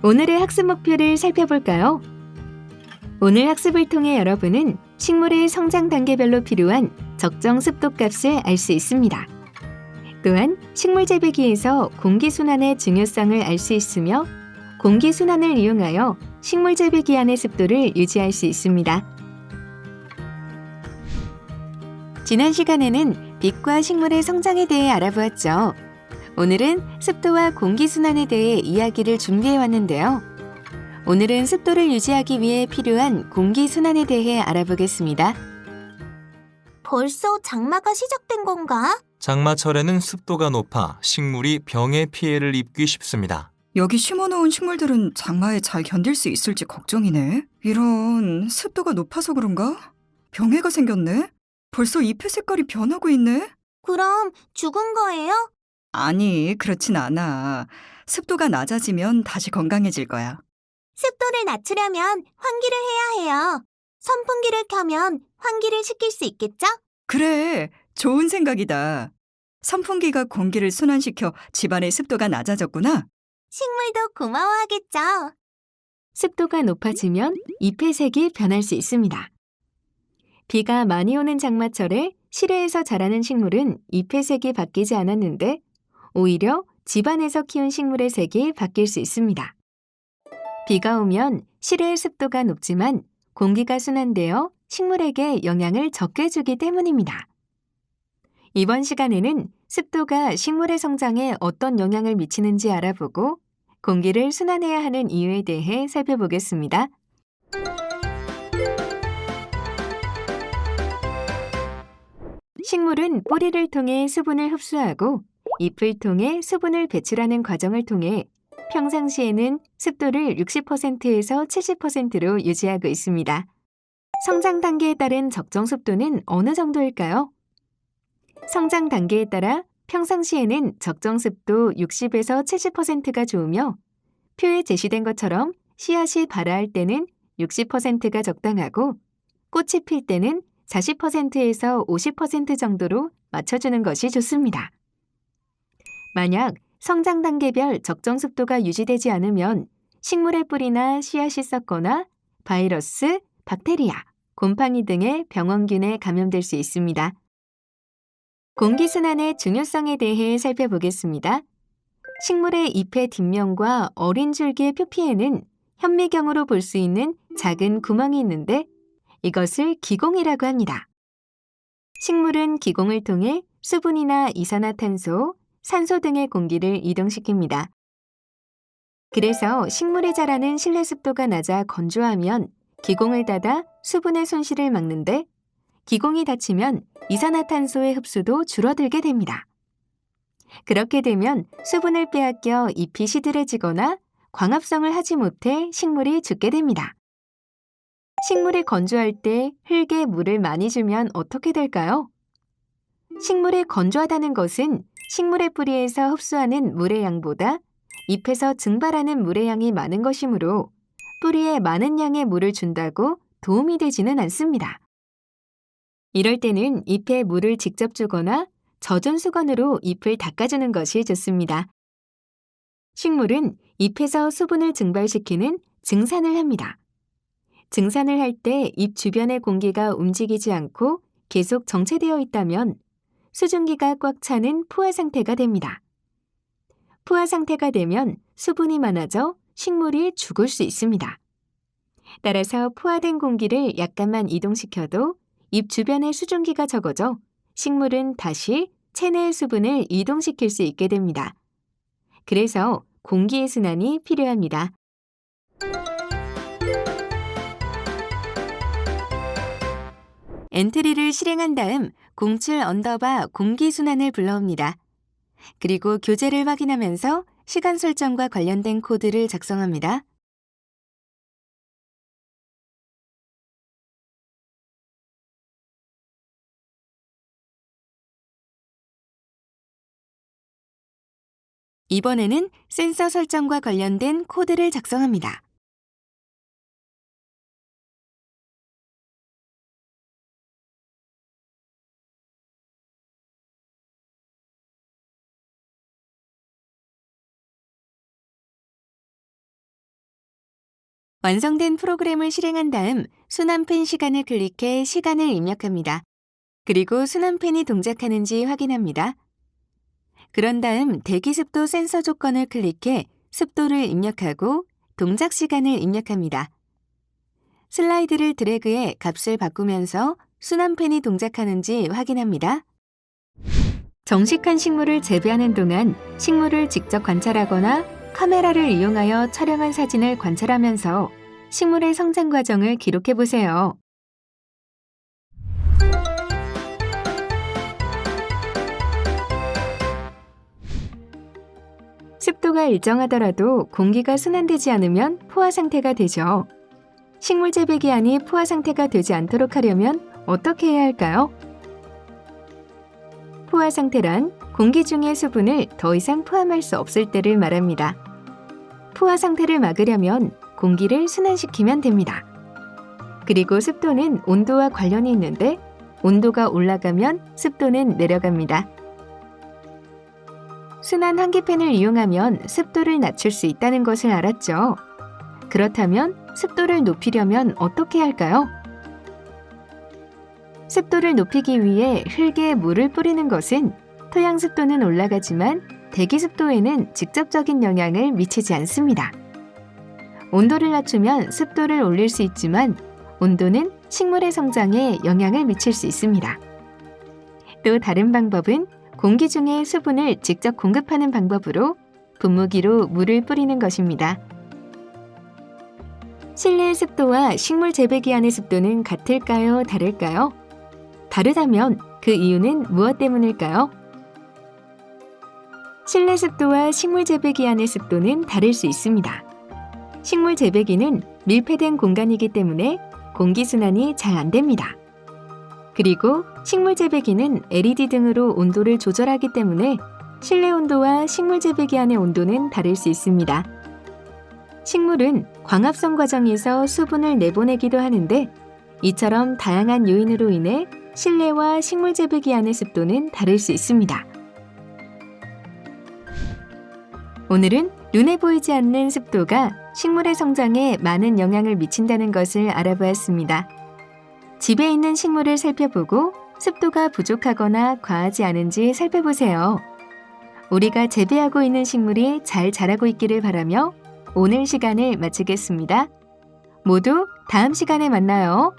오늘의 학습 목표를 살펴볼까요? 오늘 학습을 통해 여러분은 식물의 성장 단계별로 필요한 적정 습도 값을 알 수 있습니다. 또한 식물 재배기에서 공기순환의 중요성을 알 수 있으며 공기순환을 이용하여 식물 재배기 안의 습도를 유지할 수 있습니다. 지난 시간에는 빛과 식물의 성장에 대해 알아보았죠. 오늘은 습도와 공기순환에 대해 이야기를 준비해 왔는데요. 오늘은 습도를 유지하기 위해 필요한 공기순환에 대해 알아보겠습니다. 벌써 장마가 시작된 건가? 장마철에는 습도가 높아 식물이 병의 피해를 입기 쉽습니다. 여기 심어놓은 식물들은 장마에 잘 견딜 수 있을지 걱정이네. 이런, 습도가 높아서 그런가? 병해가 생겼네? 벌써 잎의 색깔이 변하고 있네? 그럼 죽은 거예요? 아니, 그렇진 않아. 습도가 낮아지면 다시 건강해질 거야. 습도를 낮추려면 환기를 해야 해요. 선풍기를 켜면 환기를 시킬 수 있겠죠? 그래, 좋은 생각이다. 선풍기가 공기를 순환시켜 집안의 습도가 낮아졌구나. 식물도 고마워하겠죠? 습도가 높아지면 잎의 색이 변할 수 있습니다. 비가 많이 오는 장마철에 실외에서 자라는 식물은 잎의 색이 바뀌지 않았는데 오히려 집안에서 키운 식물의 색이 바뀔 수 있습니다. 비가 오면 실외의 습도가 높지만 공기가 순환되어 식물에게 영향을 적게 주기 때문입니다. 이번 시간에는 습도가 식물의 성장에 어떤 영향을 미치는지 알아보고 공기를 순환해야 하는 이유에 대해 살펴보겠습니다. 식물은 뿌리를 통해 수분을 흡수하고 잎을 통해 수분을 배출하는 과정을 통해 평상시에는 습도를 60%에서 70%로 유지하고 있습니다. 성장 단계에 따른 적정 습도는 어느 정도일까요? 성장 단계에 따라 평상시에는 적정 습도 60에서 70%가 좋으며 표에 제시된 것처럼 씨앗이 발아할 때는 60%가 적당하고 꽃이 필 때는 40%에서 50% 정도로 맞춰주는 것이 좋습니다. 만약 성장 단계별 적정 습도가 유지되지 않으면 식물의 뿌리나 씨앗이 썩거나 바이러스, 박테리아, 곰팡이 등의 병원균에 감염될 수 있습니다. 공기순환의 중요성에 대해 살펴보겠습니다. 식물의 잎의 뒷면과 어린 줄기의 표피에는 현미경으로 볼 수 있는 작은 구멍이 있는데 이것을 기공이라고 합니다. 식물은 기공을 통해 수분이나 이산화탄소, 산소 등의 공기를 이동시킵니다. 그래서 식물이 자라는 실내 습도가 낮아 건조하면 기공을 닫아 수분의 손실을 막는데 기공이 닫히면 이산화탄소의 흡수도 줄어들게 됩니다. 그렇게 되면 수분을 빼앗겨 잎이 시들해지거나 광합성을 하지 못해 식물이 죽게 됩니다. 식물이 건조할 때 흙에 물을 많이 주면 어떻게 될까요? 식물이 건조하다는 것은 식물의 뿌리에서 흡수하는 물의 양보다 잎에서 증발하는 물의 양이 많은 것이므로 뿌리에 많은 양의 물을 준다고 도움이 되지는 않습니다. 이럴 때는 잎에 물을 직접 주거나 젖은 수건으로 잎을 닦아주는 것이 좋습니다. 식물은 잎에서 수분을 증발시키는 증산을 합니다. 증산을 할 때 잎 주변의 공기가 움직이지 않고 계속 정체되어 있다면 수증기가 꽉 차는 포화 상태가 됩니다. 포화 상태가 되면 수분이 많아져 식물이 죽을 수 있습니다. 따라서 포화된 공기를 약간만 이동시켜도 잎 주변의 수증기가 적어져 식물은 다시 체내의 수분을 이동시킬 수 있게 됩니다. 그래서 공기의 순환이 필요합니다. 엔트리를 실행한 다음 공출 언더바 공기순환을 불러옵니다. 그리고 교재를 확인하면서 시간 설정과 관련된 코드를 작성합니다. 이번에는 센서 설정과 관련된 코드를 작성합니다. 완성된 프로그램을 실행한 다음 순환팬 시간을 클릭해 시간을 입력합니다. 그리고 순환팬이 동작하는지 확인합니다. 그런 다음 대기습도 센서 조건을 클릭해 습도를 입력하고 동작 시간을 입력합니다. 슬라이드를 드래그해 값을 바꾸면서 순환팬이 동작하는지 확인합니다. 정식한 식물을 재배하는 동안 식물을 직접 관찰하거나 카메라를 이용하여 촬영한 사진을 관찰하면서 식물의 성장 과정을 기록해 보세요. 습도가 일정하더라도 공기가 순환되지 않으면 포화 상태가 되죠. 식물 재배 기한이 포화 상태가 되지 않도록 하려면 어떻게 해야 할까요? 포화 상태란 공기 중의 수분을 더 이상 포함할 수 없을 때를 말합니다. 포화 상태를 막으려면 공기를 순환시키면 됩니다. 그리고 습도는 온도와 관련이 있는데 온도가 올라가면 습도는 내려갑니다. 순환 환기팬을 이용하면 습도를 낮출 수 있다는 것을 알았죠. 그렇다면 습도를 높이려면 어떻게 할까요? 습도를 높이기 위해 흙에 물을 뿌리는 것은 토양 습도는 올라가지만 대기 습도에는 직접적인 영향을 미치지 않습니다. 온도를 낮추면 습도를 올릴 수 있지만 온도는 식물의 성장에 영향을 미칠 수 있습니다. 또 다른 방법은 공기 중에 수분을 직접 공급하는 방법으로 분무기로 물을 뿌리는 것입니다. 실내의 습도와 식물 재배 기한의 습도는 같을까요? 다를까요? 다르다면 그 이유는 무엇 때문일까요? 실내 습도와 식물 재배 기한의 습도는 다를 수 있습니다. 식물 재배기는 밀폐된 공간이기 때문에 공기순환이 잘 안 됩니다. 그리고 식물 재배기는 LED 등으로 온도를 조절하기 때문에 실내 온도와 식물 재배 기한의 온도는 다를 수 있습니다. 식물은 광합성 과정에서 수분을 내보내기도 하는데 이처럼 다양한 요인으로 인해 실내와 식물 재배 기한의 습도는 다를 수 있습니다. 오늘은 눈에 보이지 않는 습도가 식물의 성장에 많은 영향을 미친다는 것을 알아보았습니다. 집에 있는 식물을 살펴보고 습도가 부족하거나 과하지 않은지 살펴보세요. 우리가 재배하고 있는 식물이 잘 자라고 있기를 바라며 오늘 시간을 마치겠습니다. 모두 다음 시간에 만나요.